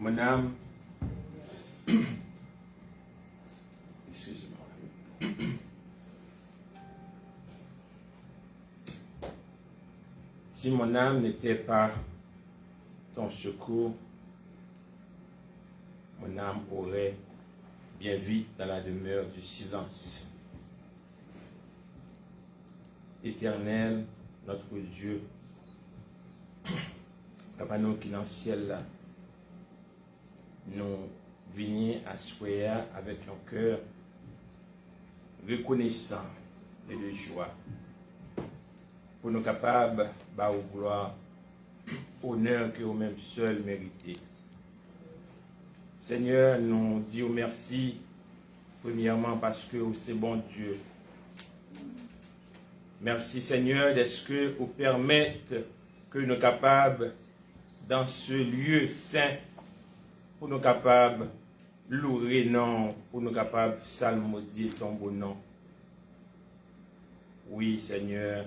Mon âme, excusez-moi. Si mon âme n'était pas ton secours, mon âme aurait bien vite dans la demeure du silence. Éternel, notre Dieu, Papa nous qui est dans le ciel là, nous venons à Soya avec un cœur reconnaissant et de joie pour nous capables de gloire, honneur que nous-mêmes seuls méritez. Seigneur, nous disons merci premièrement parce que c'est bon Dieu. Merci Seigneur d'être que vous permettez que nous sommes capables dans ce lieu saint pour nous capables de louer non, pour nous capables de salmodier ton beau nom. Oui Seigneur,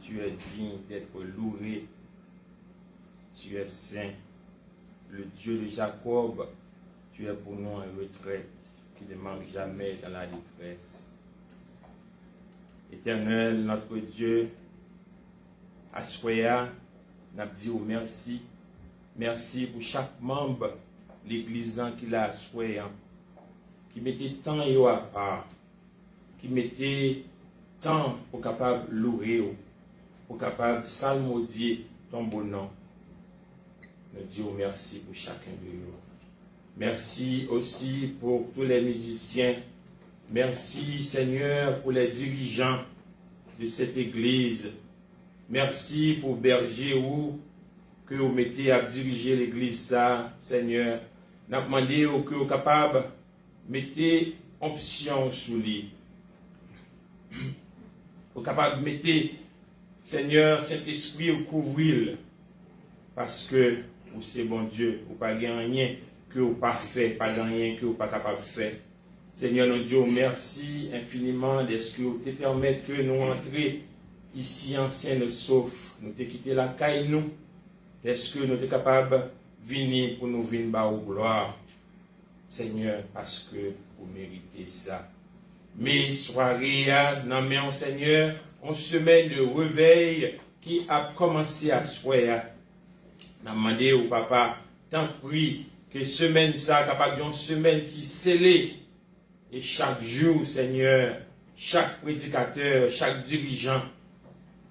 tu es digne d'être loué, tu es saint, le Dieu de Jacob, tu es pour nous un retraite qui ne manque jamais dans la détresse. Éternel, notre Dieu, à Soya, nous disons merci. Merci pour chaque membre de l'église qui l'a à Soya, qui mettait tant et à part, qui mettait tant pour capable de louer, pour capable de salmodier ton bon nom. Nous disons merci pour chacun de nous. Merci aussi pour tous les musiciens. Merci Seigneur pour les dirigeants de cette église. Merci pour berger ou que vous mettez à diriger l'église ça, Seigneur. Nous avons demandé que vous êtes capable de mettre option sous lui. Vous êtes capable de mettre, Seigneur, Saint-Esprit au couvrir. Parce que vous c'est bon Dieu, vous n'avez pas rien que vous pas fait, pas rien que vous pas capable de faire. Seigneur, nous Dieu, merci infiniment de ce que vous te permettez que nous entrions ici en Saint sauf. Nous te quitté la caille nous. Est-ce que nous sommes capables de venir pour nous venir bas aux gloire, Seigneur, parce que vous méritez ça. Mes soirées, non mais Seigneur, une semaine de réveil qui a commencé à soir. Nous avons demandé au papa, tant pis que semaine ça, capable d'une semaine qui scellée. Et chaque jour, Seigneur, chaque prédicateur, chaque dirigeant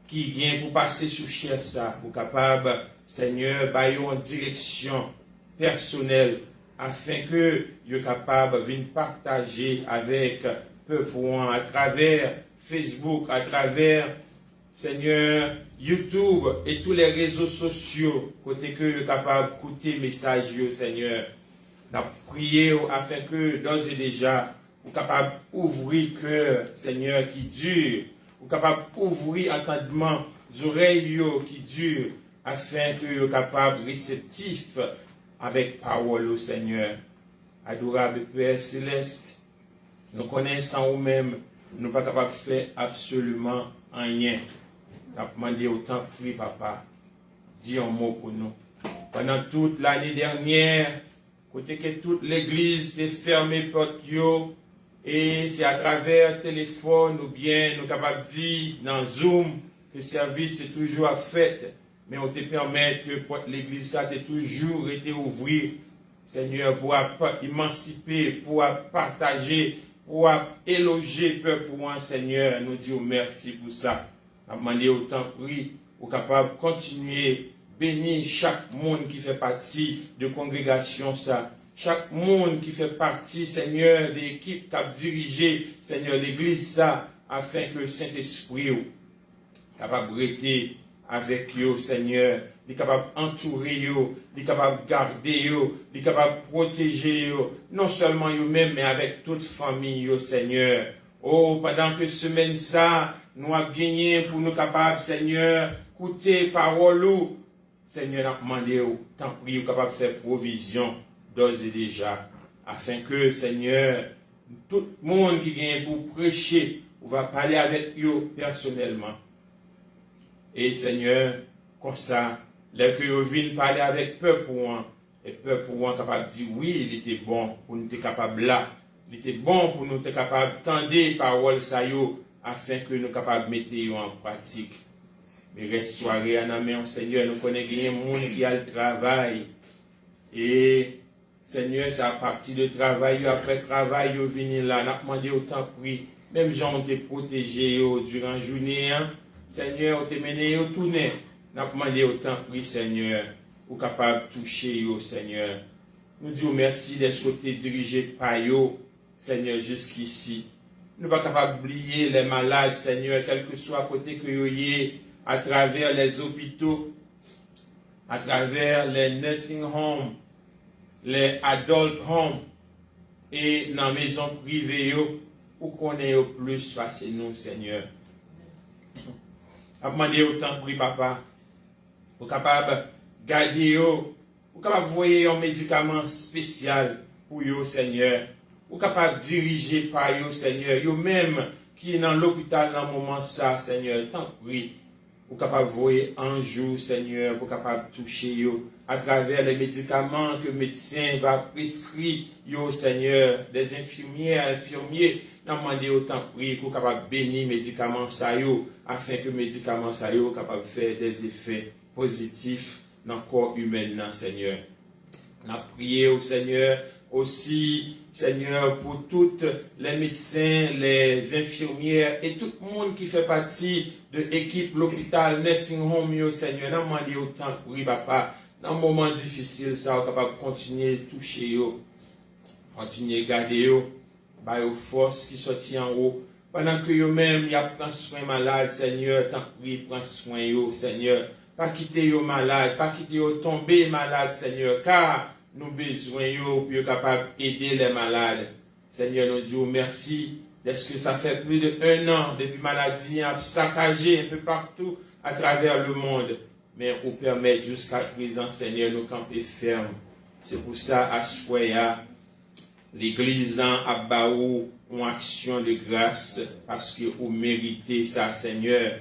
qui vient pour passer sous chair ça, pour capable, Seigneur, bailler en direction personnelle, afin que vous capable de venir partager avec le peuple à travers Facebook, à travers, Seigneur, YouTube et tous les réseaux sociaux, côté que vous capable d'écouter message, Seigneur. Nous avons prié afin que, d'ores et déjà, vous capable d'ouvrir cœur, Seigneur, qui dure, vous capable d'ouvrir entendement, les oreilles qui durent, afin que vous capable réceptif avec parole au Seigneur. Adorable Père Céleste, nous connaissons nous-mêmes, nous ne sommes pas capables de faire absolument rien. Nous avons demandé autant de Papa, dis un mot pour nous. Pendant toute l'année dernière, côté que toute l'église est fermée porte yo, et c'est à travers téléphone ou bien nous sommes capables de dire dans Zoom que le service est toujours fait. Mais on te permet que l'église a toujours été ouverte, Seigneur, pour émanciper, pour partager, pour éloger le peuple pour un Seigneur. Nous disons merci pour ça. Nous demandons autant prix pour capable de continuer, bénir chaque monde qui fait partie de congrégation ça. Chaque monde qui fait partie, Seigneur, de l'équipe qui a dirigé, Seigneur, l'église ça, afin que le Saint-Esprit capable de rester avec eux, Seigneur, il est capable d'entourer eux, il est capable de garder eux, il est capable de protéger eux, non seulement eux-mêmes, mais avec toute famille, Seigneur. Oh, pendant que semaine ça, nous avons gagné pour nous capables, Seigneur, écouter parole, Seigneur, nous demandons, tant pis, nous capable de faire provision d'ores et déjà, afin que, Seigneur, tout le monde qui vient pour prêcher, on va parler avec eux personnellement. Et Seigneur, comme ça, les que vous venez parler avec peuple, et peuple pour nous capable de dire oui, il était bon pour nous être capable là. Il était bon pour nous être capable d'entendre parole ça yo afin que nous capables de mettre en pratique. Mais reste soirée en main, Seigneur, nous connaissons qu'il y a des gens qui a le travail. Et Seigneur, c'est à partir de travail, après travail, vous venez là, nous avons demandé autant prix. Même gens ont été protégés durant la journée. Hein? Seigneur, on t'a mené au tourner. Nous avons demandé autant prix, Seigneur, pour capable de toucher, Seigneur. Nous disons merci d'être côté dirigé par vous, Seigneur, jusqu'ici. Nous ne sommes pas capables d'oublier les malades, Seigneur, quel que soit côté que vous ayez, à travers les hôpitaux, à travers les nursing homes, les adult homes et dans les maisons privées, pour qu'on ait plus face à nous, Seigneur. À demander autant pour papa, pour capable garder, pour capable voyer un médicament spécial pour vous, Seigneur. Pour capable diriger par vous, Seigneur. Vous même qui est dans l'hôpital dans le moment ça, Seigneur, tant pis. Pour capable voyer un jour, Seigneur, pour capable toucher vous à travers les médicaments que le médecin va prescrire, yo, Seigneur, des infirmiers, nous demandons autant prier pour capable bénir les médicaments ça yo, afin que les médicaments ça yo capable faire des effets positifs dans le corps humain, Seigneur. Nous prions au Seigneur aussi, Seigneur, pour tous les médecins, les infirmières et tout le monde qui fait partie de l'équipe, l'hôpital, nursing home, yo, Seigneur. Nous demandons autant prier, papa. Dans un moment difficile, ça, on capable de continuer à toucher, yo, continuer à garder, yo, par les forces qui sortent en haut. Pendant que yo-même, y a pris soin malade, Seigneur, tant pis, prends soin, yo, Seigneur. Pas quitter yo malade, pas quitter yo tomber malade, Seigneur, car nous besoin yo pour être capable d'aider les malades. Seigneur, nous disons merci, parce que ça fait plus d'1 an depuis maladie a saccagé un peu partout à travers le monde. Mais on permet jusqu'à présent, Seigneur, nous camper ferme. C'est pour ça, à Soya, l'Église dans Abbaou, une action de grâce, parce que vous méritez ça, Seigneur.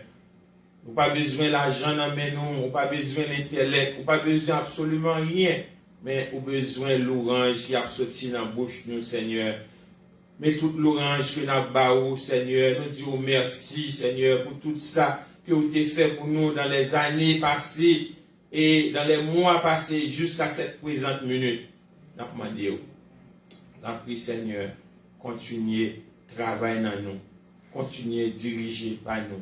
Vous n'avez pas besoin de l'argent dans nous, vous n'avez pas besoin de l'intellect, vous n'avez pas besoin absolument rien, mais vous avez besoin de l'orange qui a sorti dans la bouche de nous, Seigneur. Mais toute l'orange que nous avons, Seigneur, nous disons merci, Seigneur, pour tout ça que vous avez fait pour nous dans les années passées et dans les mois passés jusqu'à cette présente minute. Nous demandons, nous prions, Seigneur, continuez à travailler dans nous, continuez à diriger par nous,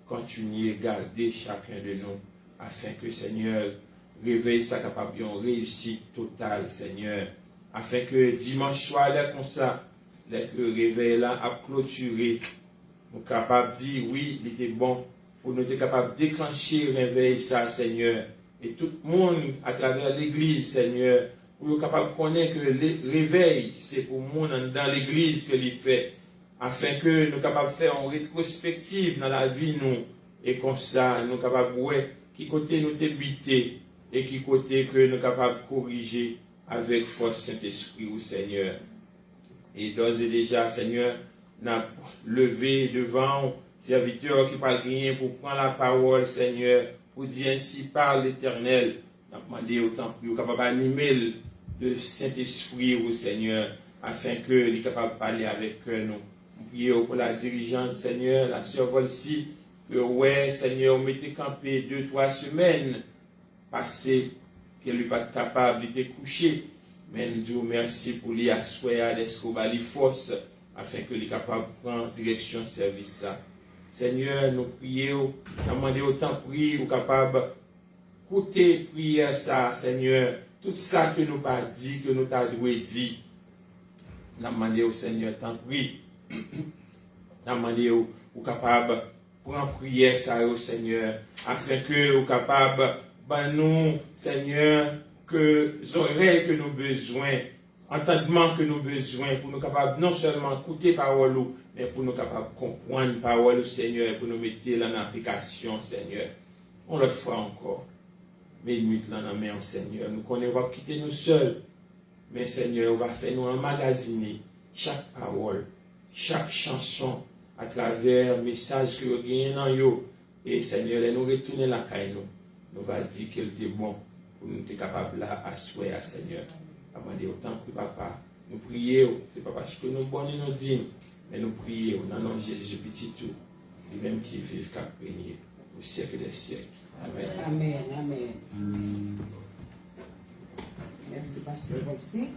continuez à garder chacun de nous, afin que, Seigneur, réveille ça capable de réussite totale, Seigneur, afin que dimanche soir, là, comme ça, le réveil là a clôturé, nous sommes capables de dire oui, il était bon, pour nous être capables de déclencher le réveil, ça, Seigneur. Et tout le monde à travers l'église, Seigneur, pour nous capables de connaître que le réveil, c'est pour le monde dans l'église que il fait, afin que nous sommes capables de faire une rétrospective dans la vie, nous, et comme ça, nous sommes capables de voir qui côté nous t'habiter et qui côté que nous sommes capables de corriger avec force Saint-Esprit, au Seigneur. Et d'ores et déjà, Seigneur, nous avons levé devant serviteur qui parle rien pour prendre la parole, Seigneur, pour dire ainsi par l'Éternel. Nous avons demandé autant pour capable d'animer le Saint-Esprit au Seigneur, afin qu'il soit capable de parler avec nous. Nous prions pour la dirigeante, Seigneur, la sœur Volsi, que ouais, Seigneur, on mettait campé 2-3 semaines passées, qu'elle n'est pas capable de te coucher. Mais nous disons merci pour lui asseoir les forces afin que soit capable de prendre direction service ça. Seigneur, nous prions, nous demandons autant de prier, nous capable d'écouter prière ça, Seigneur. Tout ça que nous pas dit, que nous t'avons dit. Nous demandons au Seigneur, tant prie. Nous demandons au capable de prendre prière ça, au Seigneur, afin que nous capable de nous, Seigneur, que les oreilles que nous avons besoin, entendement que nous avons besoin, pour nous capables non seulement écouter parole, mais pour nous capables de comprendre parole, Seigneur, pour nous mettre en application, Seigneur. On l'autre fois encore. Mais nuit là dans la main, Seigneur. Nous connaissons, on va quitter nous seuls. Mais Seigneur, on va faire nous emmagasiner chaque parole, chaque chanson, à travers le message que vous gagnez dans vous. Et Seigneur, nous retourner la caille, nous va dire qu'il était bon. pour nous être capables là à souhaiter à Seigneur. À demander autant que papa, nous prions, ce n'est pas parce que nous bonnes et nous dignes, mais nous prions dans le nom de Jésus petit tout, lui-même qui vit qu'à régner au siècle des siècles. Amen. Amen, amen. Merci, Pasteur Volsi.